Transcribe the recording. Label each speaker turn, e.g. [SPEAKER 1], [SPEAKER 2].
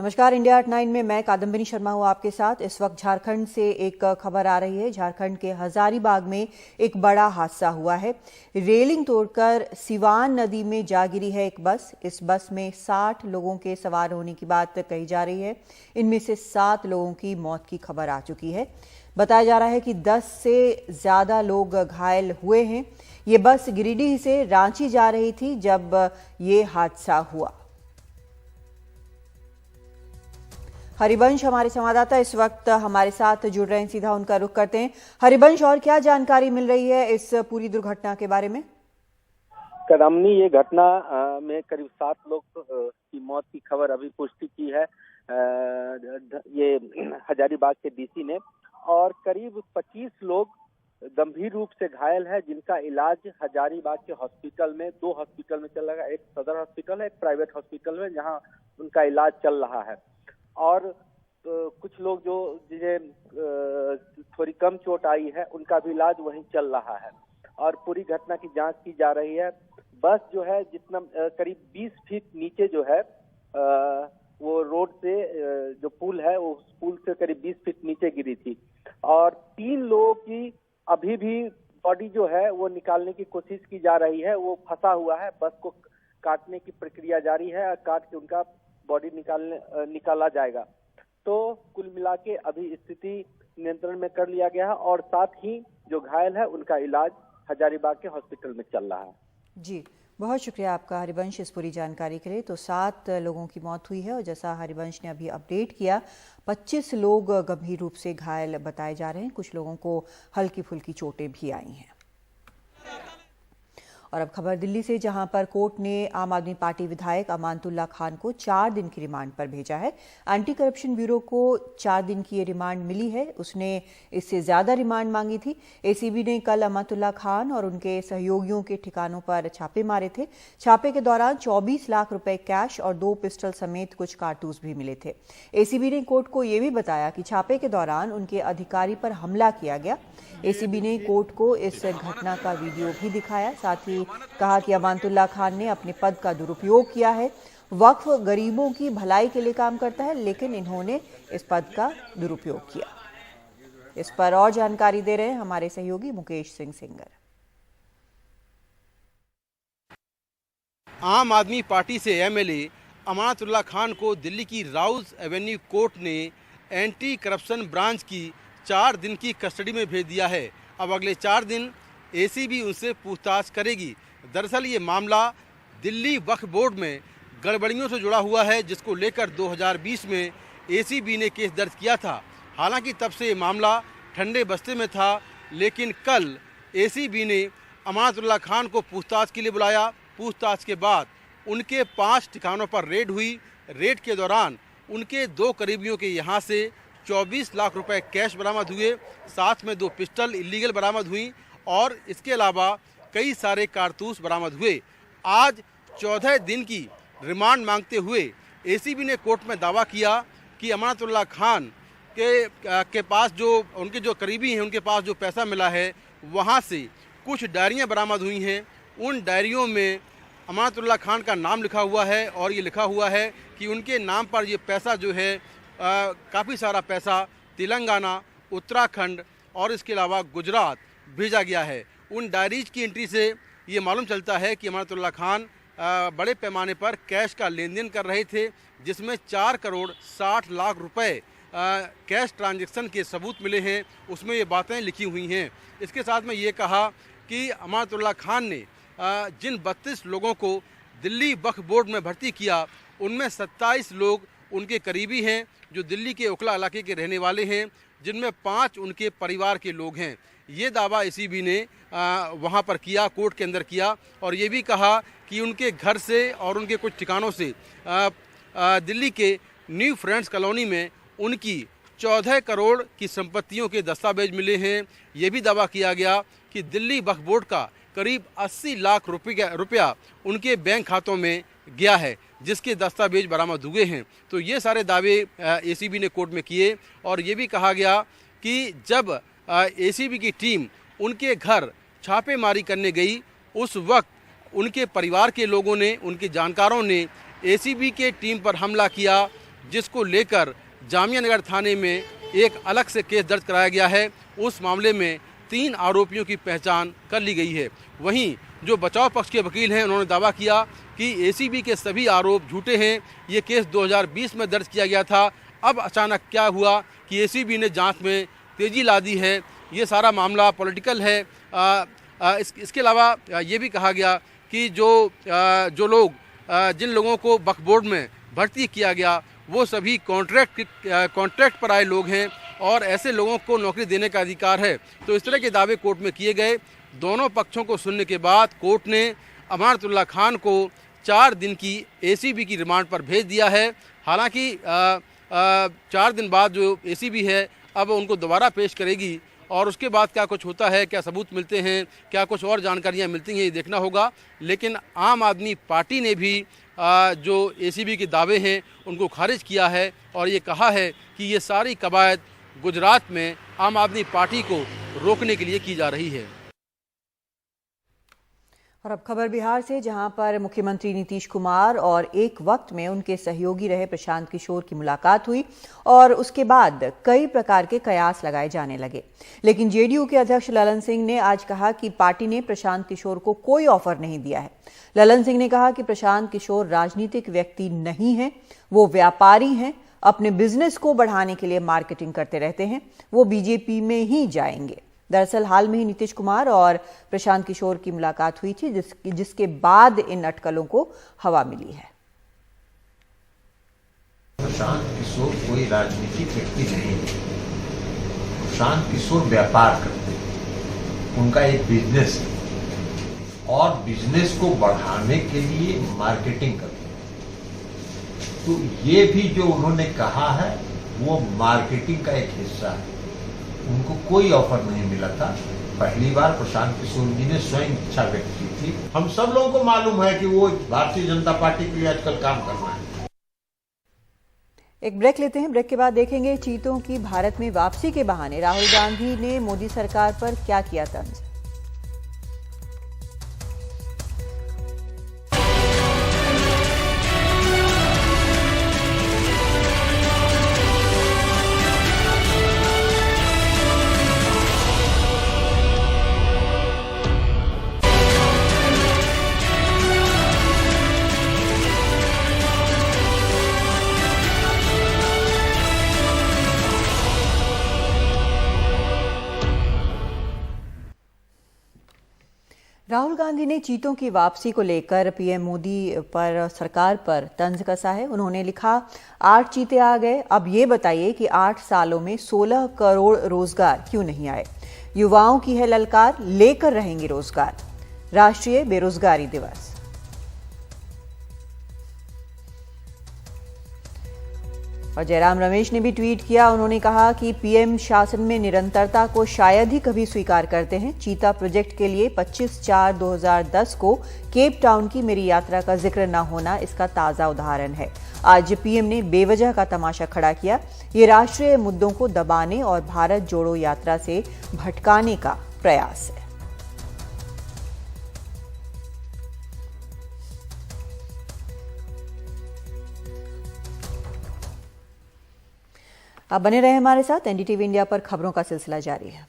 [SPEAKER 1] नमस्कार। India at 9 में मैं कादम्बिनी शर्मा हूं आपके साथ। इस वक्त झारखंड से एक खबर आ रही है। झारखंड के हजारीबाग में एक बड़ा हादसा हुआ है। रेलिंग तोड़कर सिवान नदी में जा गिरी है एक बस। इस बस में 60 लोगों के सवार होने की बात कही जा रही है। इनमें से 7 लोगों की मौत की खबर आ चुकी है। बताया जा रहा है कि 10 से ज्यादा लोग घायल हुए हैं। ये बस गिरिडीह से रांची जा रही थी जब ये हादसा हुआ। हरिवंश हमारे संवाददाता इस वक्त हमारे साथ जुड़ रहे हैं, सीधा उनका रुख करते हैं। हरिवंश, और क्या जानकारी मिल रही है इस पूरी दुर्घटना के बारे में?
[SPEAKER 2] कदमनी, ये घटना में करीब 7 लोग की मौत की खबर अभी पुष्टि की है ये हजारीबाग के डीसी ने, और करीब 25 लोग गंभीर रूप से घायल है जिनका इलाज हजारीबाग के हॉस्पिटल में, 2 हॉस्पिटल में चल रहा है। एक सदर हॉस्पिटल है, एक प्राइवेट हॉस्पिटल में, जहां उनका इलाज चल रहा है। और कुछ लोग जो जिन्हें थोड़ी कम चोट आई है उनका भी इलाज वहीं चल रहा है। और पूरी घटना की जांच की जा रही है। बस जो है जितना करीब 20 फीट नीचे जो है वो रोड से जो पुल है, उस पुल से करीब 20 फीट नीचे गिरी थी। और 3 लोगों की अभी भी बॉडी जो है वो निकालने की कोशिश की जा रही है। वो फंसा हुआ है, बस को काटने की प्रक्रिया जारी है। काट के उनका बॉडी निकाला जाएगा। तो कुल मिला के अभी स्थिति नियंत्रण में कर लिया गया है, और साथ ही जो घायल है उनका इलाज हजारीबाग के हॉस्पिटल में चल रहा है।
[SPEAKER 1] जी, बहुत शुक्रिया आपका हरिवंश इस पूरी जानकारी के लिए। तो 7 लोगों की मौत हुई है और जैसा हरिवंश ने अभी अपडेट किया, 25 लोग गंभीर रूप से घायल बताए जा रहे हैं। कुछ लोगों को हल्की फुल्की चोटें भी आई हैं। और अब खबर दिल्ली से, जहां पर कोर्ट ने आम आदमी पार्टी विधायक अमानतुल्ला खान को 4 दिन की रिमांड पर भेजा है। एंटी करप्शन ब्यूरो को 4 दिन की ये रिमांड मिली है। उसने इससे ज्यादा रिमांड मांगी थी। एसीबी ने कल अमानतुल्ला खान और उनके सहयोगियों के ठिकानों पर छापे मारे थे। छापे के दौरान 24 लाख रुपए कैश और 2 पिस्टल समेत कुछ कारतूस भी मिले थे। एसीबी ने कोर्ट को यह भी बताया कि छापे के दौरान उनके अधिकारी पर हमला किया गया। एसीबी ने कोर्ट को इस घटना का वीडियो भी दिखाया। साथ ही कहा कि अमानतुल्ला खान ने अपने पद का दुरुपयोग किया है। वक्फ गरीबों की भलाई के लिए काम करता है, लेकिन इन्होंने इस पद का दुरुपयोग किया। इस पर और जानकारी दे रहे हैं हमारे सहयोगी मुकेश सिंह सिंगर।
[SPEAKER 3] आम आदमी पार्टी से एमएलए अमानतुल्ला खान को दिल्ली की राउज एवेन्यू कोर्ट ने एंटी करप्शन ब्रांच की 4 दिन की कस्टडी में भेज दिया है। अब अगले 4 दिन एसीबी उनसे पूछताछ करेगी। दरअसल ये मामला दिल्ली वक्फ बोर्ड में गड़बड़ियों से जुड़ा हुआ है, जिसको लेकर 2020 में एसीबी ने केस दर्ज किया था। हालांकि तब से ये मामला ठंडे बस्ते में था, लेकिन कल एसीबी ने अमानतुल्ला खान को पूछताछ के लिए बुलाया। पूछताछ के बाद उनके 5 ठिकानों पर रेड हुई। रेड के दौरान उनके 2 करीबियों के यहाँ से 24 लाख रुपए कैश बरामद हुए, साथ में 2 पिस्टल इलीगल बरामद हुई और इसके अलावा कई सारे कारतूस बरामद हुए। आज 14 दिन की रिमांड मांगते हुए एसीबी ने कोर्ट में दावा किया कि अमानतुल्ला खान के पास जो उनके जो करीबी हैं, उनके पास जो पैसा मिला है वहाँ से कुछ डायरियाँ बरामद हुई हैं। उन डायरियों में अमानतुल्ला खान का नाम लिखा हुआ है और ये लिखा हुआ है कि उनके नाम पर ये पैसा जो है काफ़ी सारा पैसा तेलंगाना, उत्तराखंड और इसके अलावा गुजरात भेजा गया है। उन डायरीज की एंट्री से ये मालूम चलता है कि अमानतुल्ला खान बड़े पैमाने पर कैश का लेन देन कर रहे थे, जिसमें 4 करोड़ 60 लाख रुपए कैश ट्रांजैक्शन के सबूत मिले हैं। उसमें ये बातें लिखी हुई हैं। इसके साथ में ये कहा कि अमानतुल्ला खान ने जिन 32 लोगों को दिल्ली वक्फ बोर्ड में भर्ती किया, उनमें 27 लोग उनके करीबी हैं जो दिल्ली के ओखला इलाके के रहने वाले हैं, जिनमें 5 उनके परिवार के लोग हैं। ये दावा एसीबी ने वहाँ पर किया, कोर्ट के अंदर किया, और ये भी कहा कि उनके घर से और उनके कुछ ठिकानों से दिल्ली के न्यू फ्रेंड्स कॉलोनी में उनकी 14 करोड़ की संपत्तियों के दस्तावेज मिले हैं। ये भी दावा किया गया कि दिल्ली वक्फ बोर्ड का करीब 80 लाख रुपया उनके बैंक खातों में गया है, जिसके दस्तावेज बरामद हुए हैं। तो ये सारे दावे एसीबी ने कोर्ट में किए, और ये भी कहा गया कि जब एसीबी की टीम उनके घर छापेमारी करने गई, उस वक्त उनके परिवार के लोगों ने, उनके जानकारों ने एसीबी के टीम पर हमला किया, जिसको लेकर जामिया नगर थाने में एक अलग से केस दर्ज कराया गया है। उस मामले में 3 आरोपियों की पहचान कर ली गई है। वहीं जो बचाव पक्ष के वकील हैं, उन्होंने दावा किया कि एसीबी के सभी आरोप झूठे हैं। ये केस 2020 में दर्ज किया गया था। अब अचानक क्या हुआ कि एसीबी ने जांच में तेजी ला दी है। ये सारा मामला पॉलिटिकल है। इसके अलावा ये भी कहा गया कि जो लोग जिन लोगों को वक्फ बोर्ड में भर्ती किया गया वो सभी कॉन्ट्रैक्ट पर आए लोग हैं और ऐसे लोगों को नौकरी देने का अधिकार है। तो इस तरह के दावे कोर्ट में किए गए। दोनों पक्षों को सुनने के बाद कोर्ट ने अमानतुल्लाह खान को 4 दिन की एसीबी की रिमांड पर भेज दिया है। हालांकि 4 दिन बाद जो एसीबी है अब उनको दोबारा पेश करेगी और उसके बाद क्या कुछ होता है, क्या सबूत मिलते हैं, क्या कुछ और जानकारियां मिलती हैं, ये देखना होगा। लेकिन आम आदमी पार्टी ने भी जो एसीबी के दावे हैं उनको खारिज किया है और ये कहा है कि ये सारी कवायद गुजरात में आम आदमी पार्टी को रोकने के लिए की जा रही है।
[SPEAKER 1] और अब खबर बिहार से, जहां पर मुख्यमंत्री नीतीश कुमार और एक वक्त में उनके सहयोगी रहे प्रशांत किशोर की मुलाकात हुई और उसके बाद कई प्रकार के कयास लगाए जाने लगे। लेकिन जेडीयू के अध्यक्ष ललन सिंह ने आज कहा कि पार्टी ने प्रशांत किशोर को कोई ऑफर नहीं दिया है। ललन सिंह ने कहा कि प्रशांत किशोर राजनीतिक व्यक्ति नहीं है, वो व्यापारी हैं, अपने बिजनेस को बढ़ाने के लिए मार्केटिंग करते रहते हैं, वो बीजेपी में ही जाएंगे। दरअसल हाल में ही नीतीश कुमार और प्रशांत किशोर की मुलाकात हुई थी, जिसके बाद इन अटकलों को हवा मिली है।
[SPEAKER 4] प्रशांत किशोर कोई राजनीतिक व्यक्ति नहीं है। प्रशांत किशोर व्यापार करते हैं, उनका एक बिजनेस है और बिजनेस को बढ़ाने के लिए मार्केटिंग करते हैं। तो ये भी जो उन्होंने कहा है वो मार्केटिंग का एक हिस्सा है। उनको कोई ऑफर नहीं मिला था। पहली बार प्रशांत किशोर जी ने स्वयं इच्छा व्यक्त की थी। हम सब लोगों को मालूम है कि वो भारतीय जनता पार्टी के लिए आजकल काम कर रहे हैं।
[SPEAKER 1] एक ब्रेक लेते हैं। ब्रेक के बाद देखेंगे चीतों की भारत में वापसी के बहाने राहुल गांधी ने मोदी सरकार पर क्या किया तंज। राहुल गांधी ने चीतों की वापसी को लेकर पीएम मोदी पर सरकार पर तंज कसा है। उन्होंने लिखा, 8 चीते आ गए, अब ये बताइए कि 8 सालों में 16 करोड़ रोजगार क्यों नहीं आए। युवाओं की है ललकार, लेकर रहेंगे रोजगार। राष्ट्रीय बेरोजगारी दिवस। और जयराम रमेश ने भी ट्वीट किया। उन्होंने कहा कि पीएम शासन में निरंतरता को शायद ही कभी स्वीकार करते हैं। चीता प्रोजेक्ट के लिए 25/4/2010 को केप टाउन की मेरी यात्रा का जिक्र न होना इसका ताजा उदाहरण है। आज पीएम ने बेवजह का तमाशा खड़ा किया। ये राष्ट्रीय मुद्दों को दबाने और भारत जोड़ो यात्रा से भटकाने का प्रयास है। आप बने रहे हमारे साथ। एनडीटीवी इंडिया पर खबरों का सिलसिला जारी है।